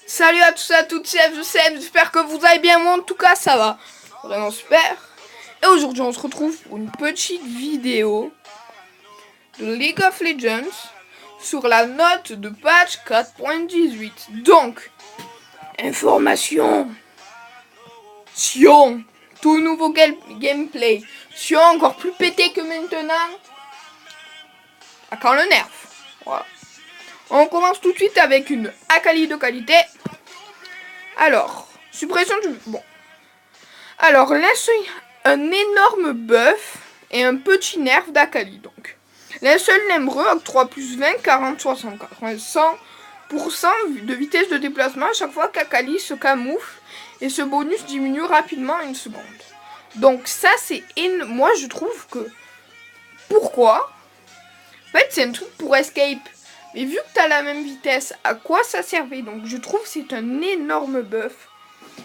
Salut à tous et à toutes, c'est FGCM, j'espère que vous allez bien, moi en tout cas ça va vraiment super. Et aujourd'hui on se retrouve pour une petite vidéo de League of Legends sur la note de patch 4.18. Donc, information, Sion, tout nouveau gameplay, Sion encore plus pété que maintenant, à quand le nerf, voilà. On commence tout de suite avec une Akali de qualité. Alors, suppression du... Bon. Alors, laisse un énorme buff et un petit nerf d'Akali, donc. Linceul Nébreux octroie plus 20, 40, 60, 80, 100% de vitesse de déplacement à chaque fois qu'Akali se camoufle et ce bonus diminue rapidement en une seconde. Donc ça, c'est... Moi, je trouve que... Pourquoi? En fait, c'est un truc pour escape. Mais vu que tu as la même vitesse, à quoi ça servait? Donc je trouve que c'est un énorme buff.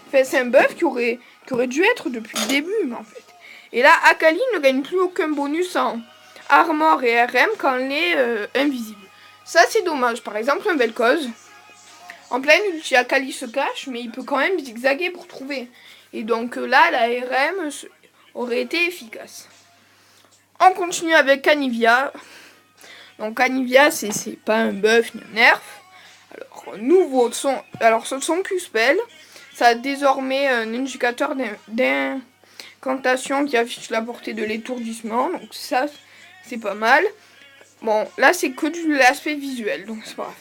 Enfin, c'est un buff qui aurait dû être depuis le début, en fait. Et là, Akali ne gagne plus aucun bonus en armor et RM quand elle est invisible. Ça, c'est dommage. Par exemple, un Vel'Koz. En pleine ulti, Akali se cache, mais il peut quand même zigzaguer pour trouver. Et donc là, la RM aurait été efficace. On continue avec Anivia. Donc Anivia, c'est pas un buff ni un nerf. Alors, nouveau son. Alors, ce son Q-Spell. Ça a désormais un indicateur d'incantation qui affiche la portée de l'étourdissement. Donc ça, c'est pas mal. Bon, là, c'est que de l'aspect visuel. Donc c'est pas grave.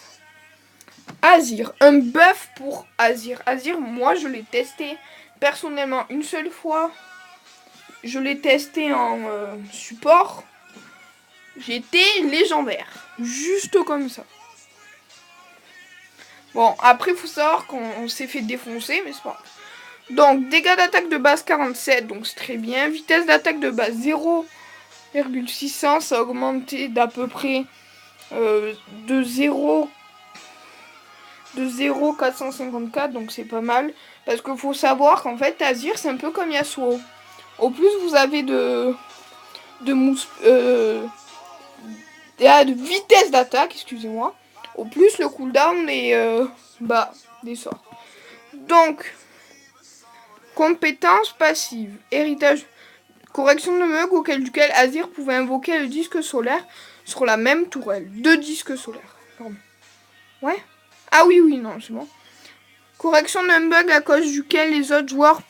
Azir. Un buff pour Azir. Azir, moi, je l'ai testé personnellement une seule fois. Je l'ai testé en support. J'étais légendaire. Juste comme ça. Bon, après, il faut savoir qu'on s'est fait défoncer, mais c'est pas grave. Donc, dégâts d'attaque de base 47, donc c'est très bien. Vitesse d'attaque de base 0,600, ça a augmenté d'à peu près de 0,454, donc c'est pas mal. Parce qu'il faut savoir qu'en fait, Azir, c'est un peu comme Yasuo. Au plus vous avez de vitesse d'attaque, excusez-moi, au plus le cooldown est bas des sorts. Donc, compétence passive, héritage, correction de mug auquel duquel Azir pouvait invoquer le disque solaire sur la même tourelle. 2 disques solaires. Pardon. Ouais. Ah oui, non, c'est bon. Correction d'un bug à cause duquel les autres joueurs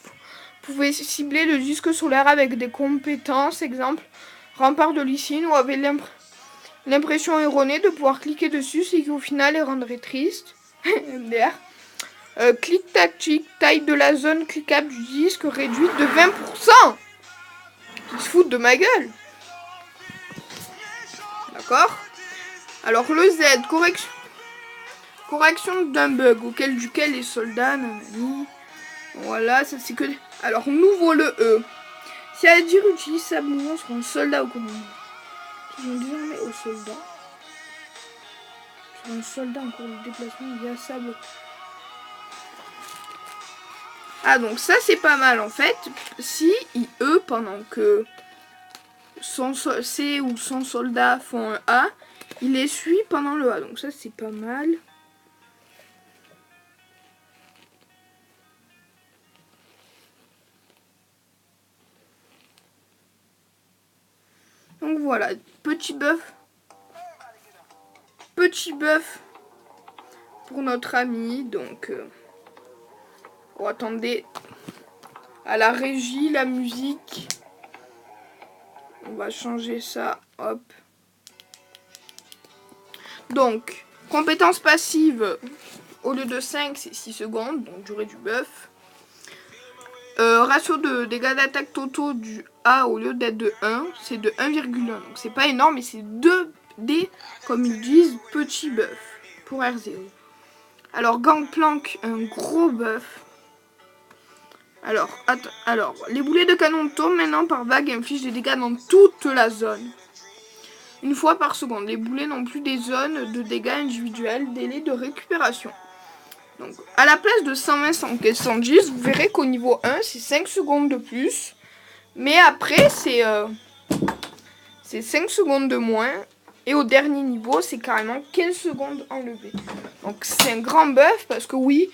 pouvaient cibler le disque solaire avec des compétences, exemple, rempart de Lee ou avaient l'impression erronée de pouvoir cliquer dessus, ce qui au final les rendrait tristes. MDR. Clic tactique, taille de la zone cliquable du disque réduite de 20%. Ils se foutent de ma gueule. D'accord. Alors le Z, correction d'un bug auquel duquel les soldats, nanani. Voilà, ça c'est que... Alors nouveau le E. Si Azir utilise sa mouvement sur un soldat au commandement, ils vont désormais au soldat. Sur un soldat en cours de déplacement via sable. Ah, donc ça c'est pas mal en fait. Si E pendant que son C ou son soldat font un A, il les suit pendant le A. Donc ça c'est pas mal. Donc voilà, petit buff. Petit buff pour notre ami. Donc oh, attendez. À la régie, la musique. On va changer ça. Hop. Donc, compétence passive. Au lieu de 5, c'est 6 secondes. Donc, durée du buff. Ratio de dégâts d'attaque totaux du A au lieu d'être de 1, c'est de 1,1. Donc, c'est pas énorme, mais c'est 2D, comme ils disent, petit buff pour R0. Alors, Gangplank, un gros buff. Alors, les boulets de canon tombent maintenant par vague et infligent des dégâts dans toute la zone. Une fois par seconde. Les boulets n'ont plus des zones de dégâts individuels, délai de récupération. Donc, à la place de 120, 115, 110, vous verrez qu'au niveau 1, c'est 5 secondes de plus. Mais après, c'est 5 secondes de moins. Et au dernier niveau, c'est carrément 15 secondes enlevées. Donc c'est un grand buff parce que oui,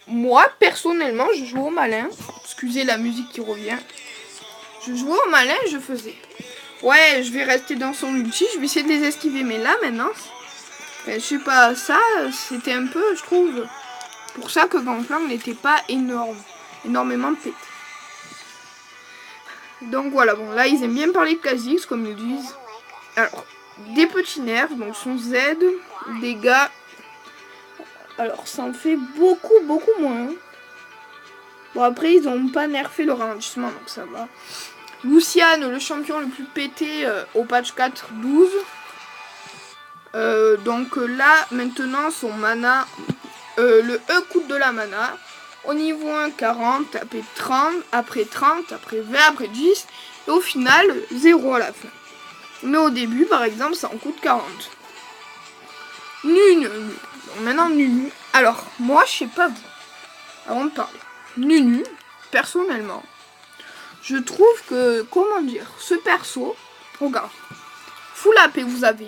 moi personnellement, je joue au malin. Excusez la musique qui revient. Je jouais au malin, je faisais. Ouais, je vais rester dans son ulti, je vais essayer de les esquiver. Mais là maintenant, je sais pas, ça, c'était un peu, je trouve, pour ça que Gangplank n'était pas énormément pété. Donc voilà, bon là ils aiment bien parler de Kha'Zix comme ils disent. Alors, des petits nerfs, donc son Z, dégâts. Alors ça en fait beaucoup moins. Bon après ils n'ont pas nerfé le ralentissement donc ça va. Lucian, le champion le plus pété au patch 4.12. Donc là maintenant son mana, le E coûte de la mana. Au niveau 1, 40, après 30, après 20, après 10. Et au final, 0 à la fin. Mais au début, par exemple, ça en coûte 40. Nunu. Donc maintenant, Nunu. Alors, moi, je sais pas vous. Avant de parler. Nunu, personnellement, je trouve que, comment dire, ce perso, regarde. Full AP, vous avez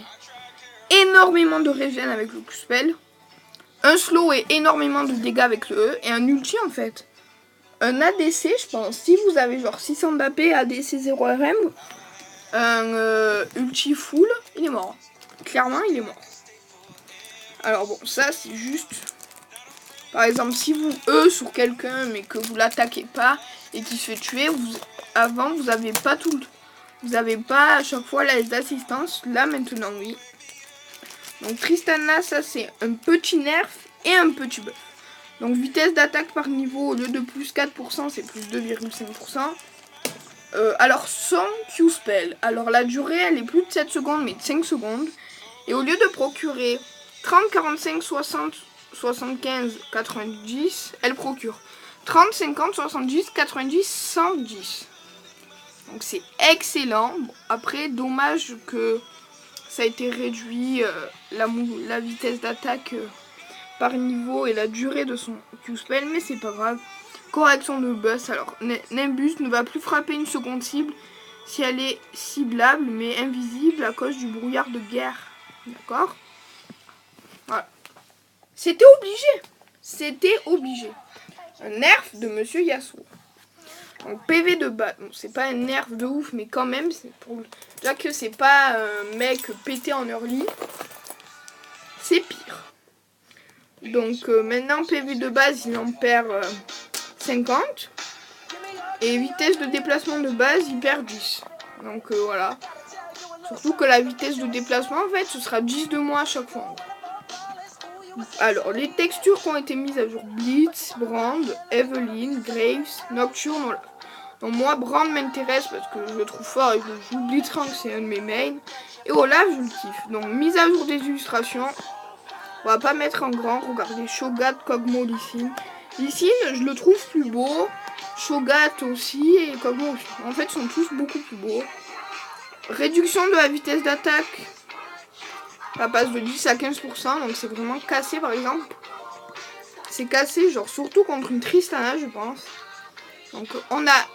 énormément de régène avec le Q-Spell. Un slow et énormément de dégâts avec le E. Et un ulti, en fait. Un ADC, je pense, si vous avez genre 600 d'AP, ADC 0 RM, un ulti full, il est mort. Clairement, il est mort. Alors bon, ça c'est juste... Par exemple, si vous E sur quelqu'un, mais que vous l'attaquez pas, et qu'il se fait tuer, avant, vous avez pas tout... Vous avez pas à chaque fois les assistances. Là, maintenant, oui. Donc Tristana, ça c'est un petit nerf et un petit buff. Donc vitesse d'attaque par niveau, au lieu de plus 4%, c'est plus 2,5%. Alors son Q-Spell, alors la durée elle est plus de 7 secondes mais de 5 secondes. Et au lieu de procurer 30, 45, 60, 75, 90, elle procure 30, 50, 70, 90, 110. Donc c'est excellent. Bon, après, dommage que ça a été réduit, la vitesse d'attaque par niveau et la durée de son Q-Spell, mais c'est pas grave. Correction de buzz, alors Nimbus ne va plus frapper une seconde cible si elle est ciblable mais invisible à cause du brouillard de guerre. D'accord? Voilà. C'était obligé. C'était obligé. Un nerf de Monsieur Yasuo. Donc PV de base, bon, c'est pas un nerf de ouf mais quand même, c'est pour... déjà que c'est pas un mec pété en early, c'est pire. Donc maintenant PV de base il en perd 50. Et vitesse de déplacement de base il perd 10. Donc voilà. Surtout que la vitesse de déplacement en fait ce sera 10 de moins à chaque fois. Alors les textures qui ont été mises à jour: Blitz, Brand, Evelyn, Graves, Nocturne, voilà. Donc moi Brand m'intéresse parce que je le trouve fort et je joue Blitzcrank, c'est un de mes mains. Et Olaf je le kiffe. Donc mise à jour des illustrations. On va pas mettre en grand. Regardez, Shogat, Kog'Maw, Lee Sin. Lee Sin, je le trouve plus beau. Shogat aussi et Kog'Maw aussi. En fait, ils sont tous beaucoup plus beaux. Réduction de la vitesse d'attaque. Ça passe de 10 à 15%. Donc c'est vraiment cassé par exemple. C'est cassé genre surtout contre une Tristana je pense. Donc on a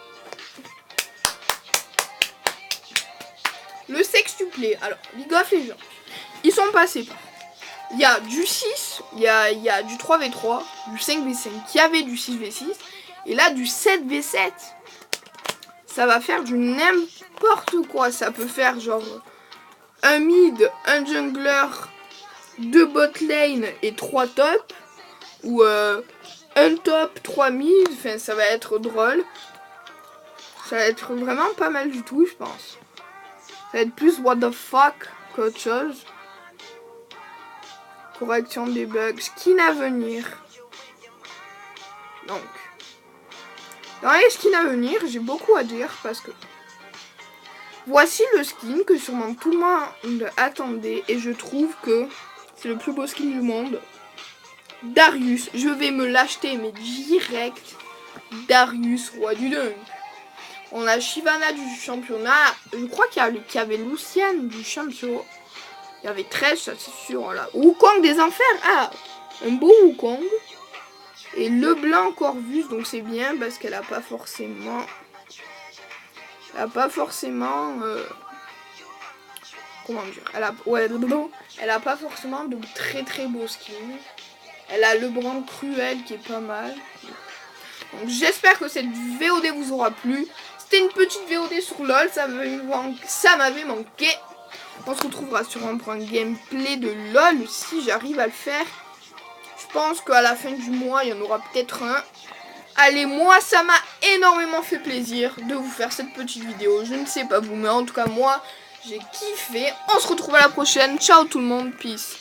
le sextuplé. Alors League of Legends. Ils sont passés par... Il y a du 6, il y a du 3v3, du 5v5, qui avait du 6v6, et là du 7v7. Ça va faire du n'importe quoi. Ça peut faire genre un mid, un jungler, 2 bot lane et 3 top. Ou un top, 3 mid. Enfin, ça va être drôle. Ça va être vraiment pas mal du tout, je pense. Ça va être plus what the fuck qu'autre chose. Correction des bugs, skin à venir. Donc, dans les skins à venir, j'ai beaucoup à dire parce que voici le skin que sûrement tout le monde attendait et je trouve que c'est le plus beau skin du monde. Darius, je vais me l'acheter mais direct. Darius, roi du dunk. On a Shyvana du championnat. Je crois qu'il y avait Lucian du champion. Il y avait 13, ça c'est sûr. Là. Wukong des enfers. Ah, un beau Wukong. Et Leblanc Corvus, donc c'est bien parce qu'elle a pas forcément... Elle a pas forcément... comment dire, elle a pas forcément de très très beaux skins. Elle a le brand cruel qui est pas mal. Donc j'espère que cette VOD vous aura plu. C'était une petite VOD sur LOL, ça m'avait manqué. On se retrouvera sur un gameplay de LOL si j'arrive à le faire. Je pense qu'à la fin du mois, il y en aura peut-être un. Allez, moi, ça m'a énormément fait plaisir de vous faire cette petite vidéo. Je ne sais pas vous, mais en tout cas, moi, j'ai kiffé. On se retrouve à la prochaine. Ciao tout le monde, peace.